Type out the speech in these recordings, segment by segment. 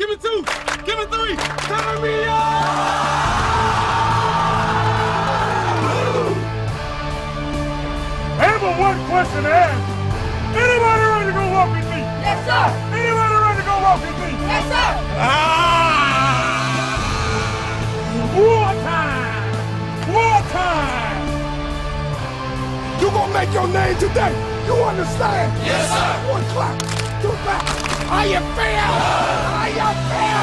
Give me 2. Give me 3. Turn me on! I have one question to ask. Anybody ready to go walk with me? Yes, sir. Anybody ready to go walk with me? Yes, sir. War time! War time! You gonna make your name today. You understand? Yes, sir. 1 o'clock. 2 o'clock. How you feel? How you feel?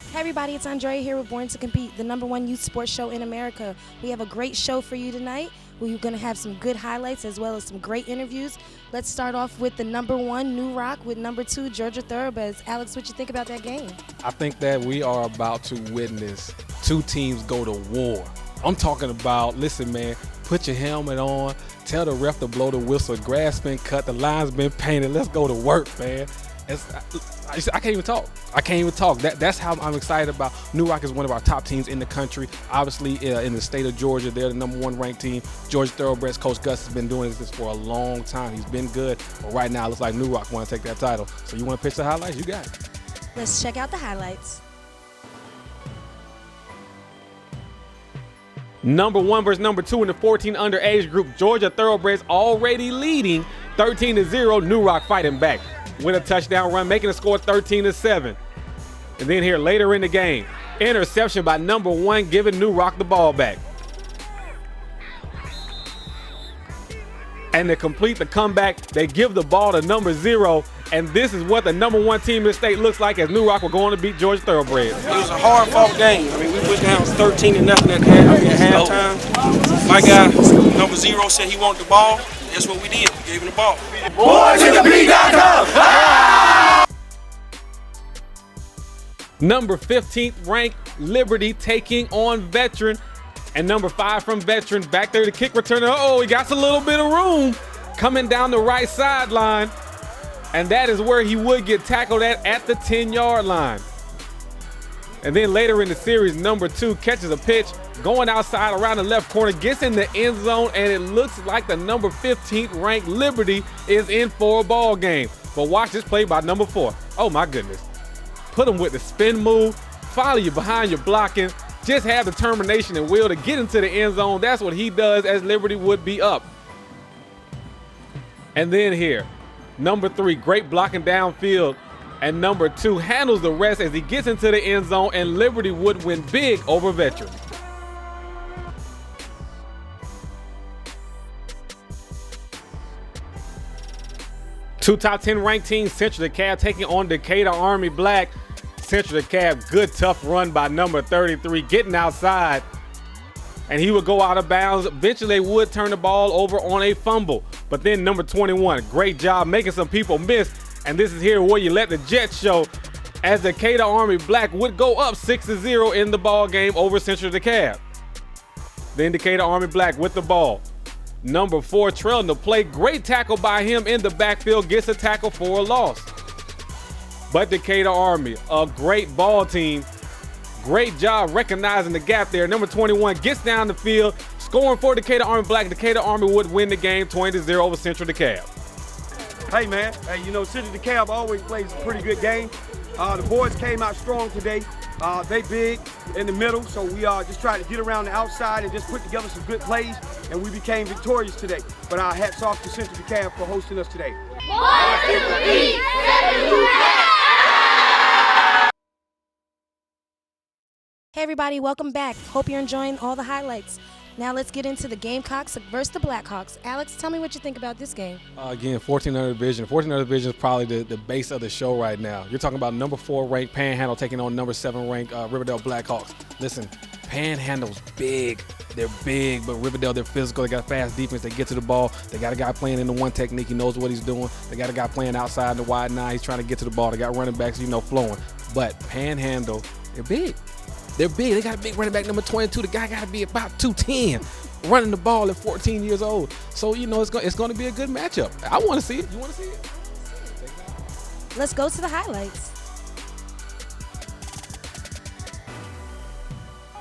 Hey everybody, it's Andrea here with Born to Compete, the #1 youth sports show in America. We have a great show for you tonight. We're going to have some good highlights as well as some great interviews. Let's start off with the #1 New Rock with #2 Georgia Thoroughbreds. Alex, what you think about that game? I think that we are about to witness 2 teams go to war. I'm talking about, listen, man, put your helmet on, tell the ref to blow the whistle, grass been cut, the line's been painted, let's go to work, man. I can't even talk. That's how I'm excited about. New Rock is one of our top teams in the country. Obviously, in the state of Georgia, they're the #1 ranked team. Georgia Thoroughbreds Coach Gus has been doing this for a long time. He's been good, but right now it looks like New Rock want to take that title. So you want to pitch the highlights? You got it. Let's check out the highlights. #1 versus #2 in the 14 underage group. Georgia Thoroughbreds already leading 13-0. New Rock fighting back. With a touchdown run, making the score 13-7. And then here later in the game, interception by #1, giving New Rock the ball back. And to complete the comeback, they give the ball to #0. And this is what the #1 team in the state looks like as New Rock were going to beat Georgia Thoroughbreds. It was a hard-fought game. I mean, we went down 13-0 at halftime. My guy, #0, said he wanted the ball. That's what we did. We gave him the ball. Number 15th ranked Liberty taking on Veteran. And #5 from Veteran back there to kick returner. Oh, he got a little bit of room coming down the right sideline. And that is where he would get tackled at the 10-yard line. And then later in the series, #2 catches a pitch, going outside around the left corner, gets in the end zone, and it looks like the number 15th ranked Liberty is in for a ball game. But watch this play by #4. Oh my goodness. Put him with the spin move, follow you behind your blocking, just have determination and will to get into the end zone. That's what he does as Liberty would be up. And then here, #3, great blocking downfield. And #2 handles the rest as he gets into the end zone, and Liberty would win big over Veteran. Two top 10 ranked teams, Central DeKalb taking on Decatur Army Black. Central DeKalb, good tough run by #33, getting outside. And he would go out of bounds. Eventually they would turn the ball over on a fumble. But then #21, great job making some people miss. And this is here where you let the Jets show as Decatur Army Black would go up 6-0 in the ball game over Central DeKalb. Then Decatur Army Black with the ball. #4 trailing the play. Great tackle by him in the backfield. Gets a tackle for a loss. But Decatur Army, a great ball team. Great job recognizing the gap there. #21 gets down the field, scoring for Decatur Army Black. Decatur Army would win the game 20-0 over Central DeKalb. Hey, man. Hey, you know, Central DeKalb always plays a pretty good game. The boys came out strong today. They big in the middle, so we just tried to get around the outside and just put together some good plays, and we became victorious today. But hats off to Central DeKalb for hosting us today. Hey everybody, welcome back. Hope you're enjoying all the highlights. Now let's get into the Gamecocks versus the Blackhawks. Alex, tell me what you think about this game. Again, 1400 division. 1400 division is probably the base of the show right now. You're talking about #4 ranked Panhandle taking on #7 ranked Riverdale Blackhawks. Listen, Panhandle's big. They're big, but Riverdale, they're physical. They got fast defense. They get to the ball. They got a guy playing in the one technique. He knows what he's doing. They got a guy playing outside in the wide nine. He's trying to get to the ball. They got running backs, flowing. But Panhandle, they're big. They're big. They got a big running back, #22. The guy got to be about 210, running the ball at 14 years old. So, it's going to be a good matchup. I want to see it. You want to see it? Let's go to the highlights.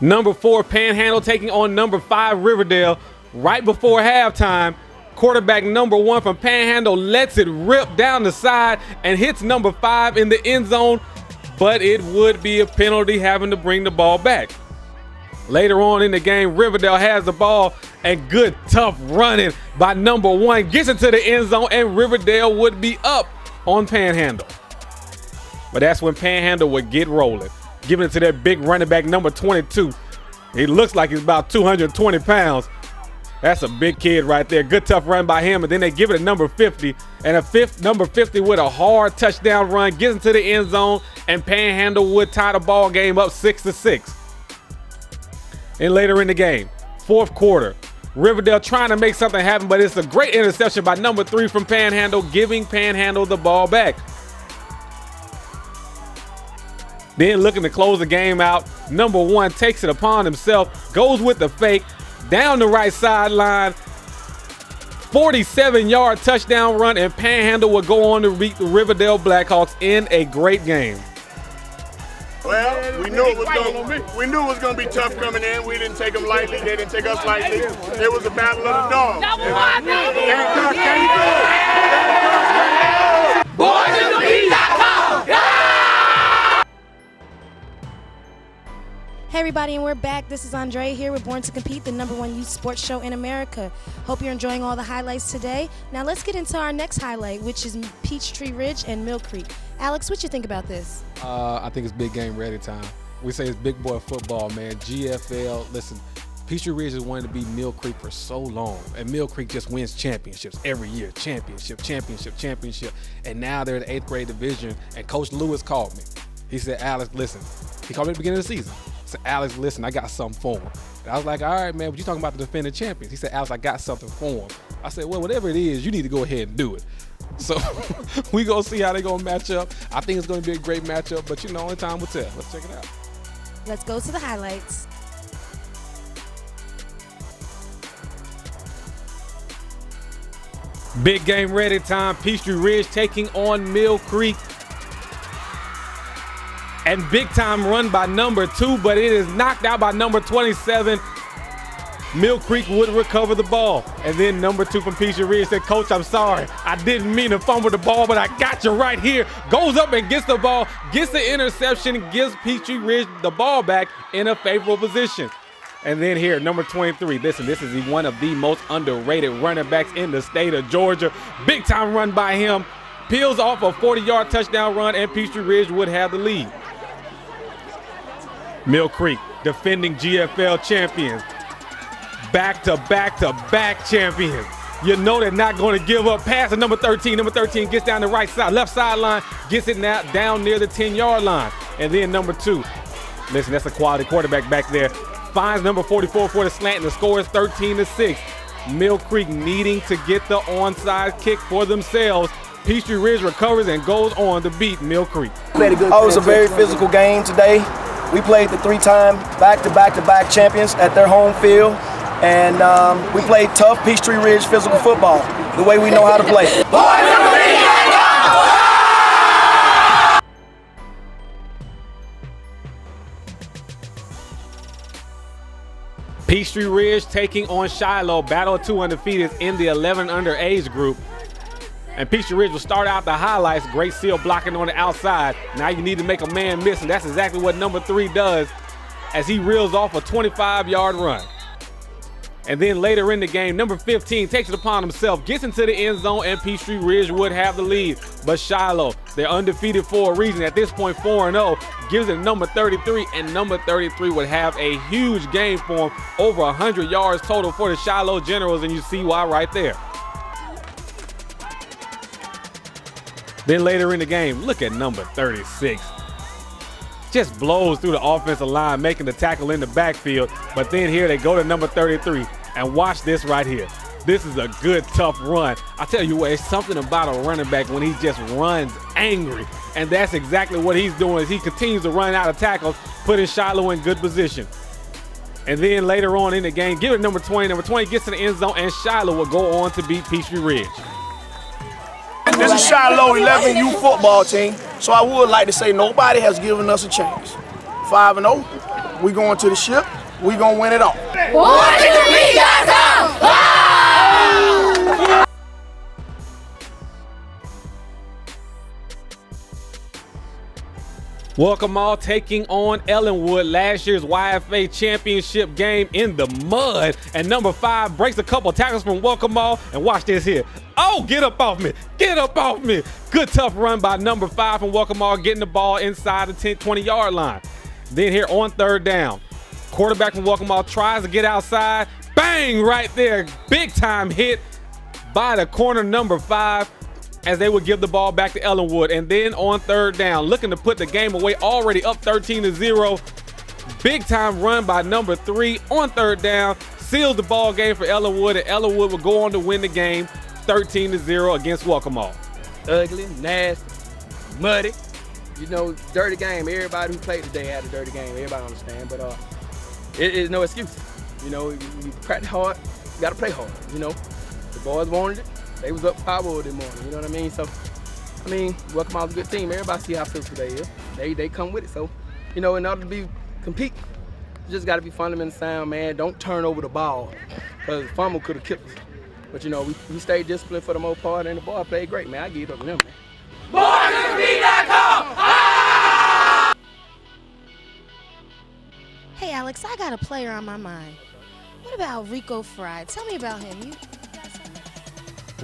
#4 Panhandle taking on #5 Riverdale. Right before halftime, Quarterback number 1 from Panhandle lets it rip down the side and hits number 5 in the end zone, but it would be a penalty having to bring the ball back. Later on in the game, Riverdale has the ball and good tough running by number 1 gets into the end zone and Riverdale would be up on Panhandle. But that's when Panhandle would get rolling, giving it to their big running back number 22. He looks like he's about 220 pounds. That's a big kid right there. Good tough run by him, and then they give it to number 50. And number 50 with a hard touchdown run gets into the end zone, and Panhandle would tie the ball game up 6-6. And later in the game, fourth quarter, Riverdale trying to make something happen, but it's a great interception by number 3 from Panhandle, giving Panhandle the ball back. Then looking to close the game out, number 1 takes it upon himself, goes with the fake, down the right sideline, 47-yard touchdown run, and Panhandle will go on to beat the Riverdale Blackhawks in a great game. Well, we knew it was going to be tough coming in. We didn't take them lightly. They didn't take us lightly. It was a battle of the dogs. Hey everybody, and we're back. This is Andre here with Born to Compete, the #1 youth sports show in America. Hope you're enjoying all the highlights today. Now let's get into our next highlight, which is Peachtree Ridge and Mill Creek. Alex, what you think about this? I think it's big game ready time. We say it's big boy football, man. GFL, listen, Peachtree Ridge has wanted to be Mill Creek for so long, and Mill Creek just wins championships every year. Championship. And now they're in the 8th grade division, and Coach Lewis called me. He said, Alex, listen. He called me at the beginning of the season. He said, Alex, listen, I got something for him. And I was like, all right, man, but you talking about the defending champions. He said, Alex, I got something for him. I said, well, whatever it is, you need to go ahead and do it. So we gonna see how they gonna match up. I think it's gonna be a great matchup, but you know, only time will tell. Let's check it out. Let's go to the highlights. Big game ready time. Peachtree Ridge taking on Mill Creek. And big time run by number 2, but it is knocked out by number 27. Mill Creek would recover the ball. And then number 2 from Peachtree Ridge said, Coach, I'm sorry. I didn't mean to fumble the ball, but I got you right here. Goes up and gets the ball, gets the interception, gives Peachtree Ridge the ball back in a favorable position. And then here, number 23. Listen, this is one of the most underrated running backs in the state of Georgia. Big time run by him. Peels off a 40-yard touchdown run, and Peachtree Ridge would have the lead. Mill Creek, defending GFL champions. Back-to-back champions. You know they're not going to give up. Pass to number 13. Number 13 gets down the left sideline, gets it now down near the 10-yard line. And then number 2. Listen, that's a quality quarterback back there. Finds number 44 for the slant, and the score is 13-6. Mill Creek needing to get the onside kick for themselves. Peachtree Ridge recovers and goes on to beat Mill Creek. It was a very physical game today. We played the 3-time back-to-back champions at their home field, and we played tough Peachtree Ridge physical football, the way we know how to play. Peachtree Ridge taking on Shiloh, battle of 2 undefeateds in the 11 under age group. And Peachtree Ridge will start out the highlights. Great seal blocking on the outside. Now you need to make a man miss, and that's exactly what number 3 does as he reels off a 25-yard run. And then later in the game, number 15 takes it upon himself, gets into the end zone, and Peachtree Ridge would have the lead. But Shiloh, they're undefeated for a reason. At this point, 4-0, gives it to number 33, and number 33 would have a huge game for him, over 100 yards total for the Shiloh Generals, and you see why right there. Then later in the game, look at number 36. Just blows through the offensive line, making the tackle in the backfield. But then here they go to number 33. And watch this right here. This is a good, tough run. I tell you what, it's something about a running back when he just runs angry. And that's exactly what he's doing as he continues to run out of tackles, putting Shiloh in good position. And then later on in the game, give it to number 20. Number 20 gets to the end zone, and Shiloh will go on to beat Peachtree Ridge. This is Shiloh 11U football team, so I would like to say nobody has given us a chance. 5-0, we going to the ship, we gonna win it all. Welcome all taking on Ellenwood, last year's YFA championship game in the mud. And number 5 breaks a couple tackles from Welcome all. And watch this here. Oh, get up off me. Get up off me. Good tough run by number 5 from Welcome all, getting the ball inside the 10, 20-yard line. Then here on 3rd down, quarterback from Welcome all tries to get outside. Bang, right there. Big time hit by the corner number 5. As they would give the ball back to Ellenwood. And then on 3rd down, looking to put the game away, already up 13-0. Big time run by number 3 on 3rd down, seals the ball game for Ellenwood, and Ellenwood will go on to win the game 13-0 against Welcome all. Ugly, nasty, muddy, dirty game. Everybody who played today had a dirty game. Everybody understand, but it is no excuse. You practice hard, you gotta play hard. The boys wanted it. They was up power this morning, you know what I mean? So, Welcome all's a good team. Everybody see how physical they is. They come with it. So, in order to compete, you just got to be fundamental sound, man. Don't turn over the ball, because fumble could have killed us. But, we stayed disciplined for the most part, and the ball played great, man. I give it up to them, man. Hey, Alex, I got a player on my mind. What about Rico Fry? Tell me about him.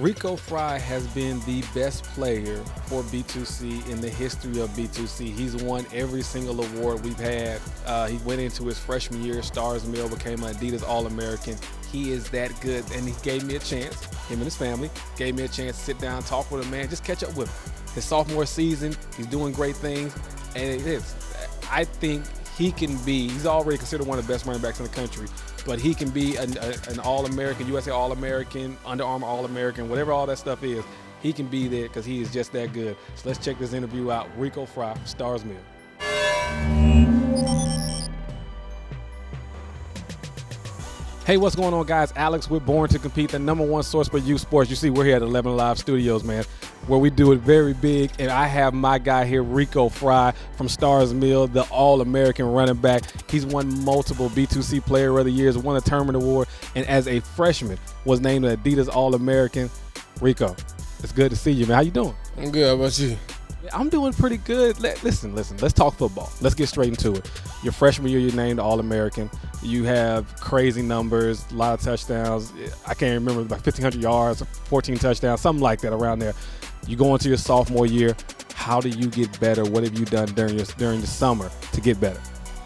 Rico Fry has been the best player for B2C in the history of B2C. He's won every single award we've had. He went into his freshman year, Stars Mill, became an Adidas All-American. He is that good, and he gave me a chance, him and his family, gave me a chance to sit down, talk with him, man, just catch up with him. His sophomore season, he's doing great things, and I think he can be, he's already considered one of the best running backs in the country, but he can be an All-American, USA All-American, Under Armour All-American, whatever all that stuff is. He can be there because he is just that good. So let's check this interview out. Rico Fry from Stars Mill. Hey, what's going on, guys? Alex, we're Born to Compete, the #1 source for youth sports. You see, we're here at 11 Live Studios, man, where we do it very big. And I have my guy here, Rico Fry from Stars Mill, the All-American running back. He's won multiple B2C Player of the Years, won a tournament award, and as a freshman was named an Adidas All-American. Rico, it's good to see you, man. How you doing? I'm good. How about you? I'm doing pretty good. Listen. Let's talk football. Let's get straight into it. Your freshman year, you're named All-American. You have crazy numbers, a lot of touchdowns. I can't remember, like 1,500 yards, 14 touchdowns, something like that around there. You go into your sophomore year. How do you get better? What have you done during the summer to get better?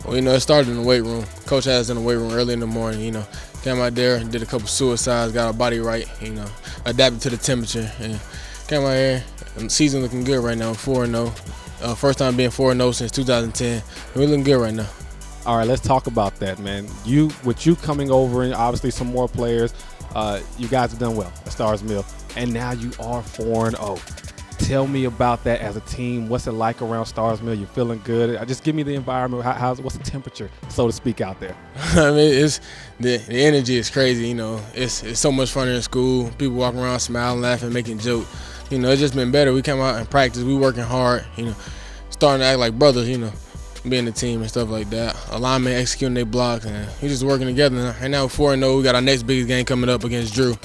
Well, it started in the weight room. Coach had us in the weight room early in the morning. Came out there, did a couple suicides, got our body right. Adapted to the temperature, and came out here. And the season looking good right now, 4-0. First time being 4-0 since 2010. We're looking good right now. All right, let's talk about that, man. With you coming over and obviously some more players, you guys have done well at Stars Mill, and now you are 4-0. Tell me about that as a team. What's it like around Stars Mill? You feeling good? Just give me the environment. What's the temperature, so to speak, out there? It's the energy is crazy. It's so much fun in school. People walking around smiling, laughing, making jokes. It's just been better. We come out and practice. We working hard, starting to act like brothers, being a team and stuff like that. Alignment, executing their blocks, and we just working together. And now 4-0, we got our next biggest game coming up against Drew.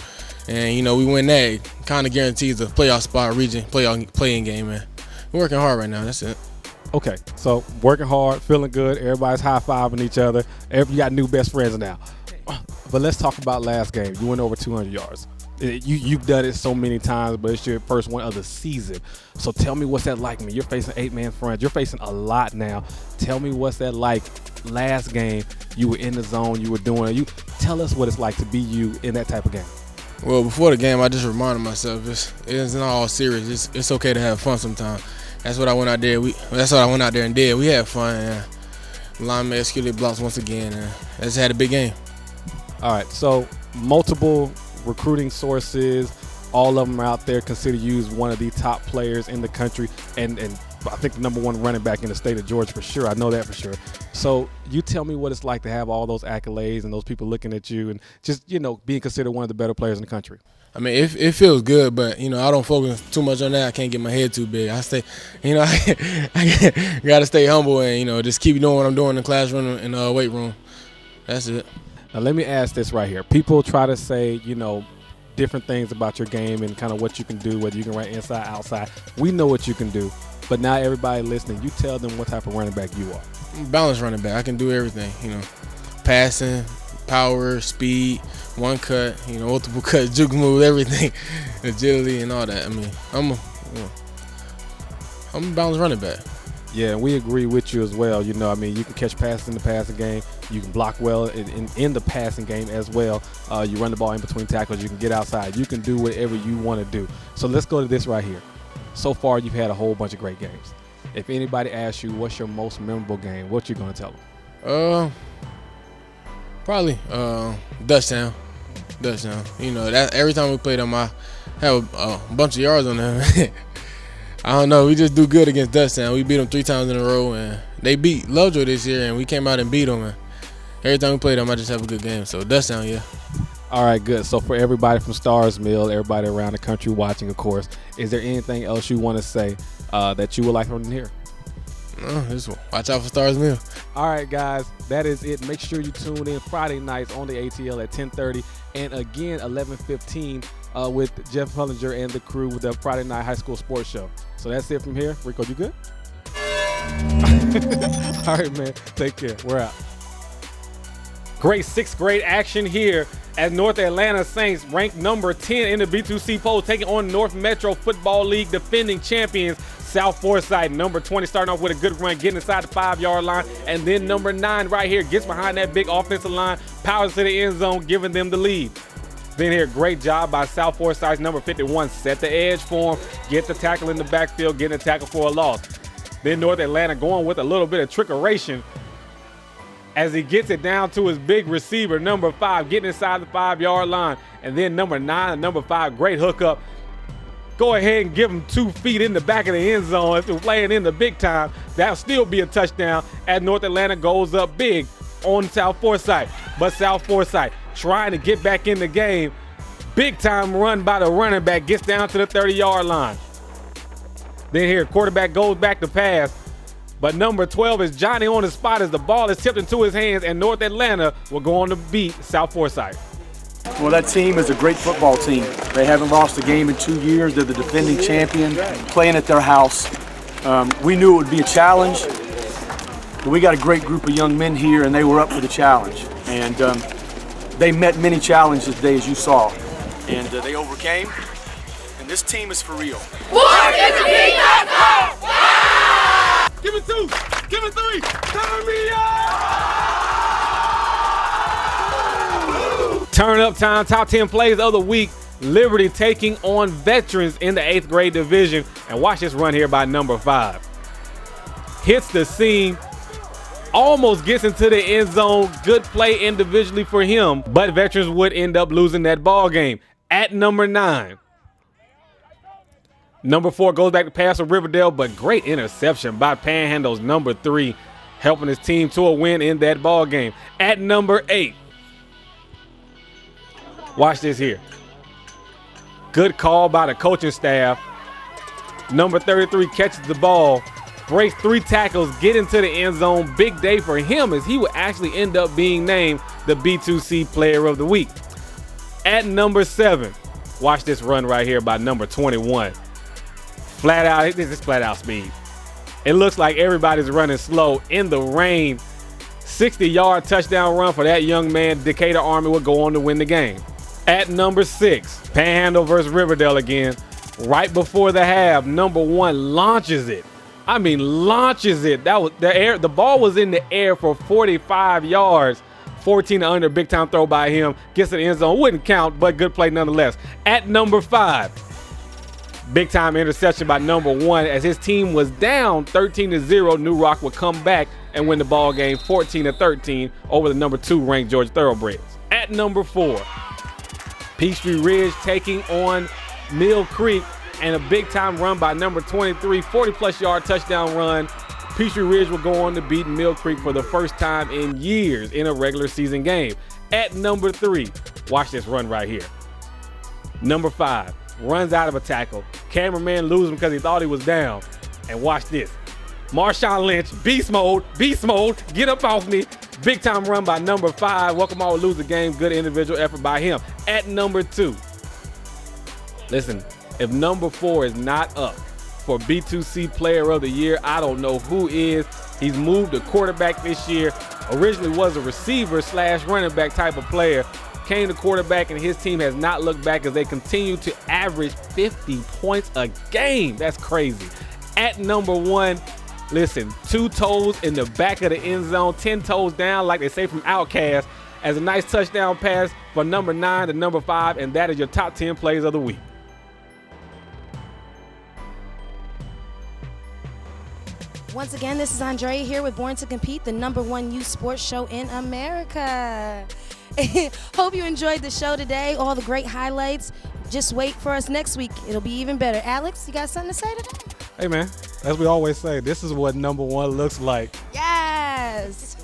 And, we win that. Kind of guarantees a playoff spot, region, playing game, man. We're working hard right now. That's it. Okay, so working hard, feeling good. Everybody's high-fiving each other. You got new best friends now. But let's talk about last game. You went over 200 yards. You've done it so many times, but it's your first one of the season. So tell me what's that like, man. You're facing 8-man fronts. You're facing a lot now. Tell me what's that like. Last game, you were in the zone. You were doing it. You tell us what it's like to be you in that type of game. Well, before the game, I just reminded myself it's not all serious. It's okay to have fun sometimes. That's what I went out there. That's what I went out there and did. We had fun. Linemen executed blocks once again. I just had a big game. All right. So multiple recruiting sources, all of them are out there, consider you as one of the top players in the country, and I think the #1 running back in the state of Georgia for sure. I know that for sure. So you tell me what it's like to have all those accolades and those people looking at you and just, being considered one of the better players in the country. It feels good, but, I don't focus too much on that. I can't get my head too big. I stay, I got to stay humble and, just keep doing what I'm doing in the classroom and weight room. That's it. Now, let me ask this right here. People try to say, different things about your game and kind of what you can do, whether you can run inside, outside. We know what you can do. But now everybody listening, you tell them what type of running back you are. I'm a balanced running back. I can do everything, passing, power, speed, one cut, multiple cuts, juke move, everything, agility and all that. I mean, I'm a balanced running back. Yeah, and we agree with you as well. You can catch passes in the passing game. You can block well in the passing game as well. You run the ball in between tackles. You can get outside. You can do whatever you want to do. So let's go to this right here. So far, you've had a whole bunch of great games. If anybody asks you what's your most memorable game, what you gonna tell them? Probably Dutchtown. That every time we played them, I have a bunch of yards on them. I don't know. We just do good against Dutchtown. We beat them 3 times in a row, and they beat Lovejoy this year, and we came out and beat them. And every time we play them, I just have a good game. So Dutchtown, yeah. All right, good. So for everybody from Stars Mill, everybody around the country watching, of course, is there anything else you want to say that you would like them to hear? Just watch out for Stars Mill. All right, guys, that is it. Make sure you tune in Friday nights on the ATL at 10:30 and again 11:15 with Jeff Hullinger and the crew with the Friday Night High School Sports Show. So that's it from here. Rico, you good? All right, man. Take care. We're out. Great 6th grade action here as North Atlanta Saints ranked number 10 in the B2C poll, taking on North Metro Football League defending champions South Forsyth. Number 20 starting off with a good run, getting inside the 5-yard line, and then number 9 right here gets behind that big offensive line, powers to the end zone, giving them the lead. Then here, great job by South Forsyth's number 51, set the edge for him, get the tackle in the backfield, getting a tackle for a loss. Then North Atlanta going with a little bit of trickeration as he gets it down to his big receiver, number 5, getting inside the 5-yard line. And then number 9 and number 5, great hookup. Go ahead and give him 2 feet in the back of the end zone. If you're playing in the big time, that'll still be a touchdown as North Atlanta goes up big on South Forsyth. But South Forsyth trying to get back in the game. Big time run by the running back, gets down to the 30-yard line. Then here, quarterback goes back to pass. But number 12 is Johnny on the spot as the ball is tipped into his hands, and North Atlanta will go on to beat South Forsyth. Well, that team is a great football team. They haven't lost a game in 2 years. They're the defending champion, playing at their house. We knew it would be a challenge, but we got a great group of young men here, and they were up for the challenge. And they met many challenges today, as you saw, and they overcame. And this team is for real. Give me 2. Give me 3. Turn me up. Turn up time, top 10 plays of the week. Liberty taking on Veterans in the 8th grade division. And watch this run here by number 5. Hits the seam, almost gets into the end zone. Good play individually for him, but Veterans would end up losing that ball game. At number 9. Number 4 goes back to pass for Riverdale, but great interception by Panhandle's number 3, helping his team to a win in that ball game. At number 8. Watch this here. Good call by the coaching staff. Number 33 catches the ball, breaks 3 tackles, get into the end zone. Big day for him as he would actually end up being named the B2C Player of the Week. At number 7, watch this run right here by number 21. Flat out, this is flat out speed. It looks like everybody's running slow in the rain. 60-yard touchdown run for that young man. Decatur Army will go on to win the game. At number 6, Panhandle versus Riverdale again. Right before the half, number 1 launches it. I mean, launches it. That was the ball was in the air for 45 yards. 14 under, big time throw by him. Gets to the end zone. Wouldn't count, but good play nonetheless. At number 5, big time interception by number 1 as his team was down 13-0. New Rock would come back and win the ball game 14-13 over the number 2 ranked Georgia Thoroughbreds. At number 4, Peachtree Ridge taking on Mill Creek, and a big time run by number 23, 40+ yard touchdown run. Peachtree Ridge will go on to beat Mill Creek for the first time in years in a regular season game. At number 3, watch this run right here. Number 5 runs out of a tackle. Cameraman loses him because he thought he was down. And watch this. Marshawn Lynch, beast mode, get up off me. Big time run by number 5. Welcome all lose the game. Good individual effort by him. At number 2, listen, if number 4 is not up, for B2C Player of the Year. I don't know who is. He's moved to quarterback this year. Originally was a receiver / running back type of player. Came to quarterback, and his team has not looked back as they continue to average 50 points a game. That's crazy. At number 1, listen, 2 toes in the back of the end zone, 10 toes down, like they say from Outkast, as a nice touchdown pass from number 9 to number 5, and that is your top 10 plays of the week. Once again, this is Andre here with Born to Compete, the #1 youth sports show in America. Hope you enjoyed the show today, all the great highlights. Just wait for us next week. It'll be even better. Alex, you got something to say today? Hey, man, as we always say, this is what #1 looks like. Yes.